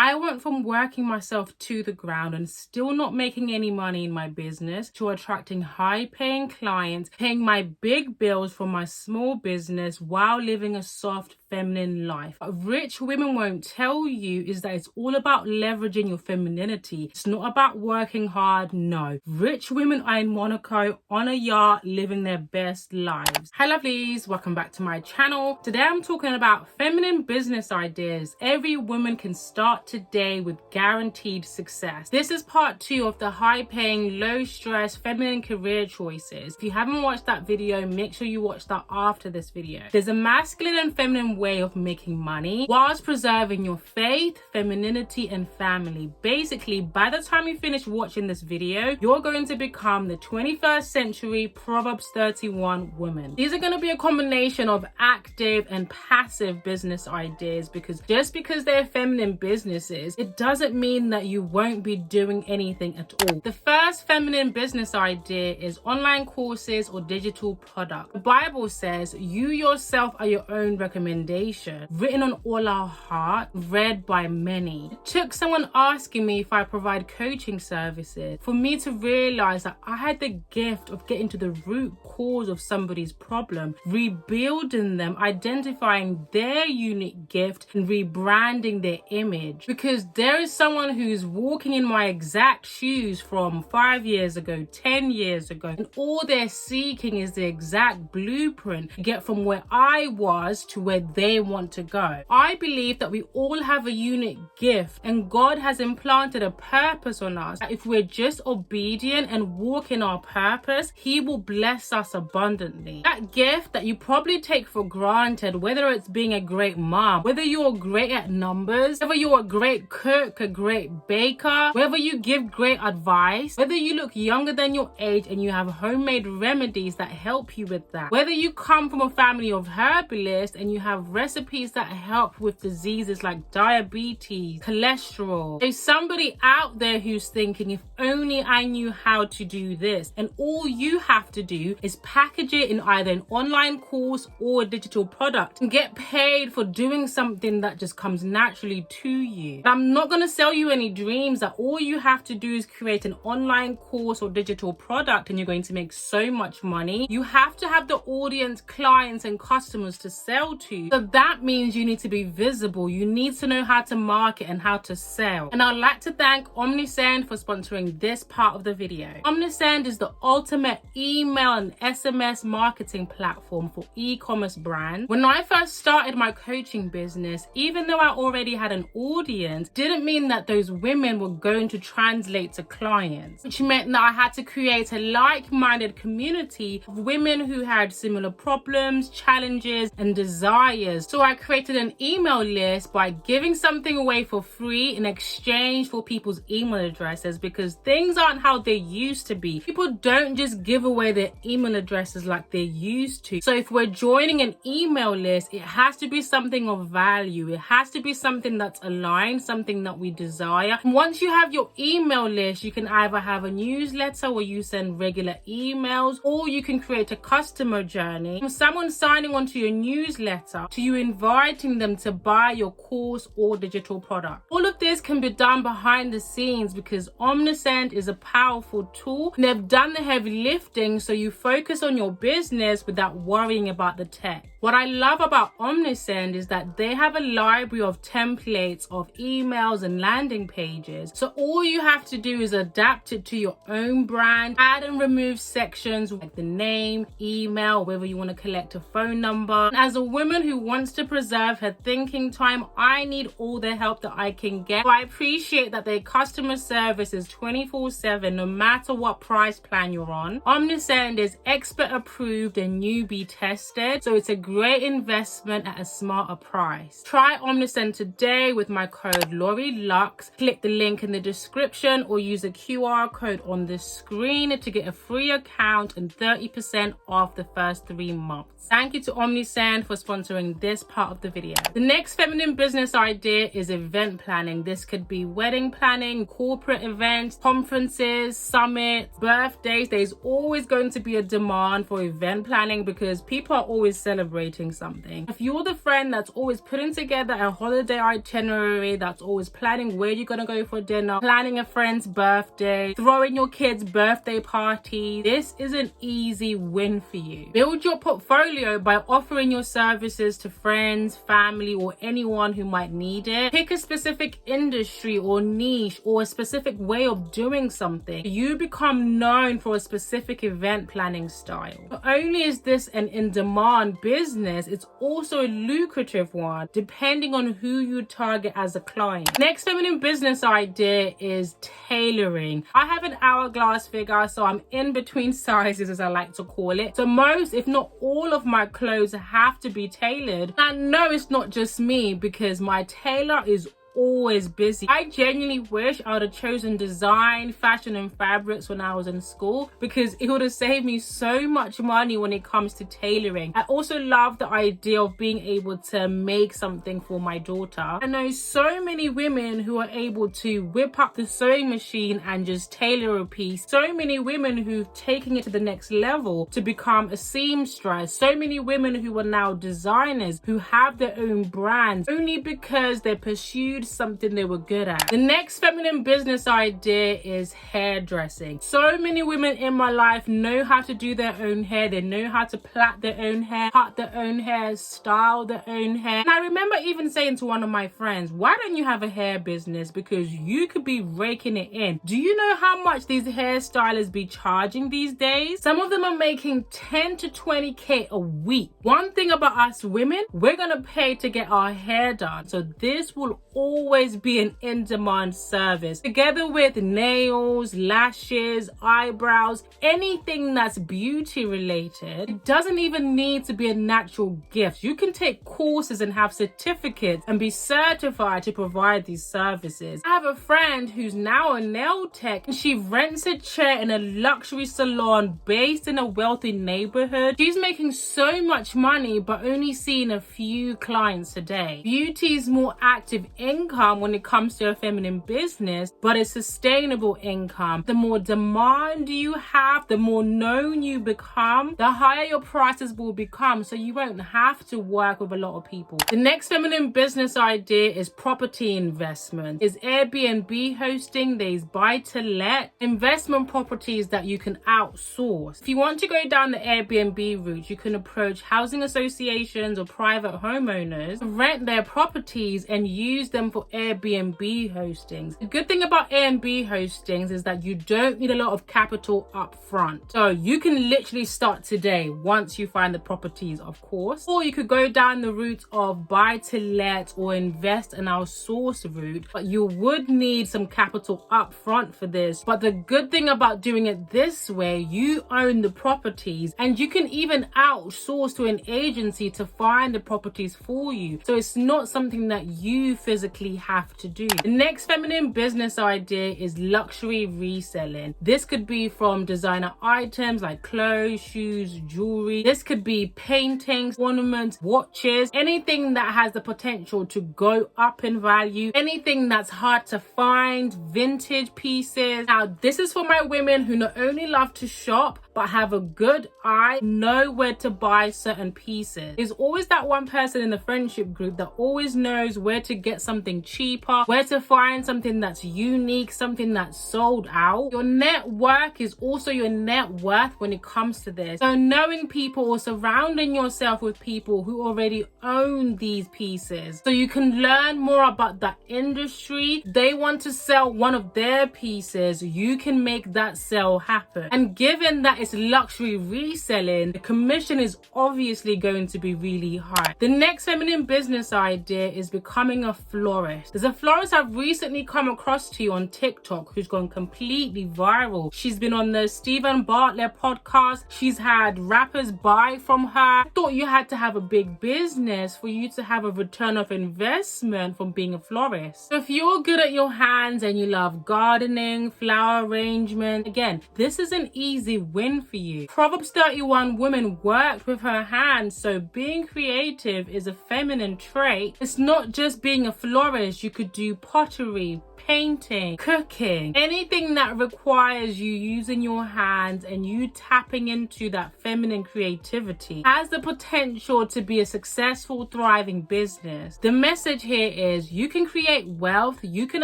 I went from working myself to the ground and still not making any money in my business to attracting high-paying clients, paying my big bills from my small business while living a soft, feminine life. What rich women won't tell you is that it's all about leveraging your femininity. It's not about working hard, no. Rich women are in Monaco on a yacht living their best lives. Hi lovelies, welcome back to my channel. Today I'm talking about feminine business ideas every woman can start today with guaranteed success. This is part 2 of the high-paying, low-stress feminine career choices. If you haven't watched that video, make sure you watch that after this video. There's a masculine and feminine way of making money whilst preserving your faith, femininity, and family. Basically, by the time you finish watching this video, you're going to become the 21st century Proverbs 31 woman. These are going to be a combination of active and passive business ideas, because just because they're feminine businesses, it doesn't mean that you won't be doing anything at all. The first feminine business idea is online courses or digital product. The Bible says, "You yourself are your own recommendation, written on all our heart, read by many." It took someone asking me if I provide coaching services for me to realize that I had the gift of getting to the root cause of somebody's problem, rebuilding them, identifying their unique gift, and rebranding their image. Because there is someone who's walking in my exact shoes from 5 years ago, 10 years ago, and all they're seeking is the exact blueprint to get from where I was to where they want to go. I believe that we all have a unique gift, and God has implanted a purpose on us. If we're just obedient and walk in our purpose, He will bless us abundantly. That gift that you probably take for granted, whether it's being a great mom, whether you're great at numbers, whether you're a great cook, a great baker, whether you give great advice, whether you look younger than your age and you have homemade remedies that help you with that, whether you come from a family of herbalists and you have recipes that help with diseases like diabetes, cholesterol. There's somebody out there who's thinking, if only I knew how to do this. And all you have to do is package it in either an online course or a digital product and get paid for doing something that just comes naturally to you. But I'm not going to sell you any dreams that all you have to do is create an online course or digital product and you're going to make so much money. You have to have the audience, clients, and customers to sell to. So that means you need to be visible. You need to know how to market and how to sell. And I'd like to thank Omnisend for sponsoring this part of the video. Omnisend is the ultimate email and SMS marketing platform for e-commerce brands. When I first started my coaching business, even though I already had an audience, didn't mean that those women were going to translate to clients, which meant that I had to create a like-minded community of women who had similar problems, challenges, and desires. So I created an email list by giving something away for free in exchange for people's email addresses, because things aren't how they used to be. People don't just give away their email addresses like they used to. So if we're joining an email list, it has to be something of value. It has to be something that's aligned, something that we desire. And once you have your email list, you can either have a newsletter where you send regular emails, or you can create a customer journey from someone signing onto your newsletter to you inviting them to buy your course or digital product. All of this can be done behind the scenes because Omnisend is a powerful tool and they've done the heavy lifting, so you focus on your business without worrying about the tech. What I love about Omnisend is that they have a library of templates of emails and landing pages. So all you have to do is adapt it to your own brand, add and remove sections like the name, email, whether you want to collect a phone number. And as a woman who wants to preserve her thinking time, I need all the help that I can get. But I appreciate that their customer service is 24/7, no matter what price plan you're on. Omnisend is expert approved and newbie tested, so it's a great investment at a smarter price. Try Omnisend today with my code LoriLux. Click the link in the description or use a QR code on the screen to get a free account and 30% off the first 3 months. Thank you to Omnisend for sponsoring this part of the video. The next feminine business idea is event planning. This could be wedding planning, corporate events, conferences, summits, birthdays. There's always going to be a demand for event planning because people are always celebrating. celebrating something. If you're the friend that's always putting together a holiday itinerary, that's always planning where you're gonna go for dinner, planning a friend's birthday, throwing your kids' birthday party, this is an easy win for you. Build your portfolio by offering your services to friends, family, or anyone who might need it. Pick a specific industry or niche or a specific way of doing something. You become known for a specific event planning style. Not only is this an in-demand business, it's also a lucrative one, depending on who you target as a client. Next feminine business idea is tailoring. I have an hourglass figure, so I'm in between sizes, as I like to call it. So most, if not all of my clothes have to be tailored. And no, it's not just me, because my tailor is always busy. I genuinely wish I would have chosen design, fashion and fabrics when I was in school, because it would have saved me so much money when it comes to tailoring. I also love the idea of being able to make something for my daughter. I know so many women who are able to whip up the sewing machine and just tailor a piece. So many women who've taken it to the next level to become a seamstress. So many women who are now designers, who have their own brands only because they pursued something they were good at. The next feminine business idea is hairdressing. So many women in my life know how to do their own hair. They know how to plait their own hair, cut their own hair, style their own hair. And I remember even saying to one of my friends, why don't you have a hair business? Because you could be raking it in. Do you know how much these hairstylists be charging these days? Some of them are making 10 to 20k a week. One thing about us women, we're gonna pay to get our hair done. So this will always be an in-demand service, together with nails, lashes, eyebrows, anything that's beauty related. It doesn't even need to be a natural gift. You can take courses and have certificates and be certified to provide these services. I have a friend who's now a nail tech, and she rents a chair in a luxury salon based in a wealthy neighborhood. She's making so much money but only seeing a few clients a day. Beauty's more active income when it comes to a feminine business, but it's sustainable income. The more demand you have, the more known you become, the higher your prices will become, so you won't have to work with a lot of people. The next feminine business idea is property investment. Is Airbnb hosting, there's buy to let, investment properties that you can outsource. If you want to go down the Airbnb route, you can approach housing associations or private homeowners, rent their properties and use them for Airbnb hostings. The good thing about Airbnb hostings is that you don't need a lot of capital up front. So you can literally start today once you find the properties, of course. Or you could go down the route of buy to let or invest and outsource route, but you would need some capital up front for this. But the good thing about doing it this way, you own the properties and you can even outsource to an agency to find the properties for you. So it's not something that you physically have to do. The next feminine business idea is luxury reselling. This could be from designer items like clothes, shoes, jewelry. This could be paintings, ornaments, watches, anything that has the potential to go up in value, anything that's hard to find, vintage pieces. Now, this is for my women who not only love to shop, but have a good eye, know where to buy certain pieces. There's always that one person in the friendship group that always knows where to get something cheaper, where to find something that's unique, something that's sold out. Your network is also your net worth when it comes to this. So knowing people or surrounding yourself with people who already own these pieces, so you can learn more about that industry. They want to sell one of their pieces, you can make that sale happen. And given that it's luxury reselling, the commission is obviously going to be really high. The next feminine business idea is becoming a florist. There's a florist I've recently come across to on TikTok who's gone completely viral. She's been on the Stephen Bartlett podcast. She's had rappers buy from her. I thought you had to have a big business for you to have a return of investment from being a florist. So if you're good at your hands and you love gardening, flower arrangement, again, this is an easy win win for you. Proverbs 31 woman worked with her hands, so being creative is a feminine trait. It's not just being a florist. You could do pottery, painting, cooking, anything that requires you using your hands and you tapping into that feminine creativity has the potential to be a successful, thriving business. The message here is you can create wealth, you can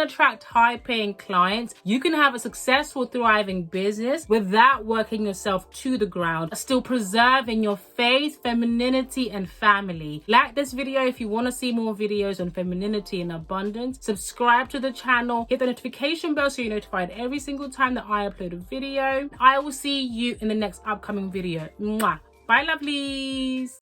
attract high-paying clients, you can have a successful, thriving business without working yourself to the ground, still preserving your faith, femininity, and family. Like this video if you want to see more videos on femininity and abundance. Subscribe to the channel. Hit the notification bell so you're notified every single time that I upload a video. I will see you in the next upcoming video. Mwah. Bye, lovelies.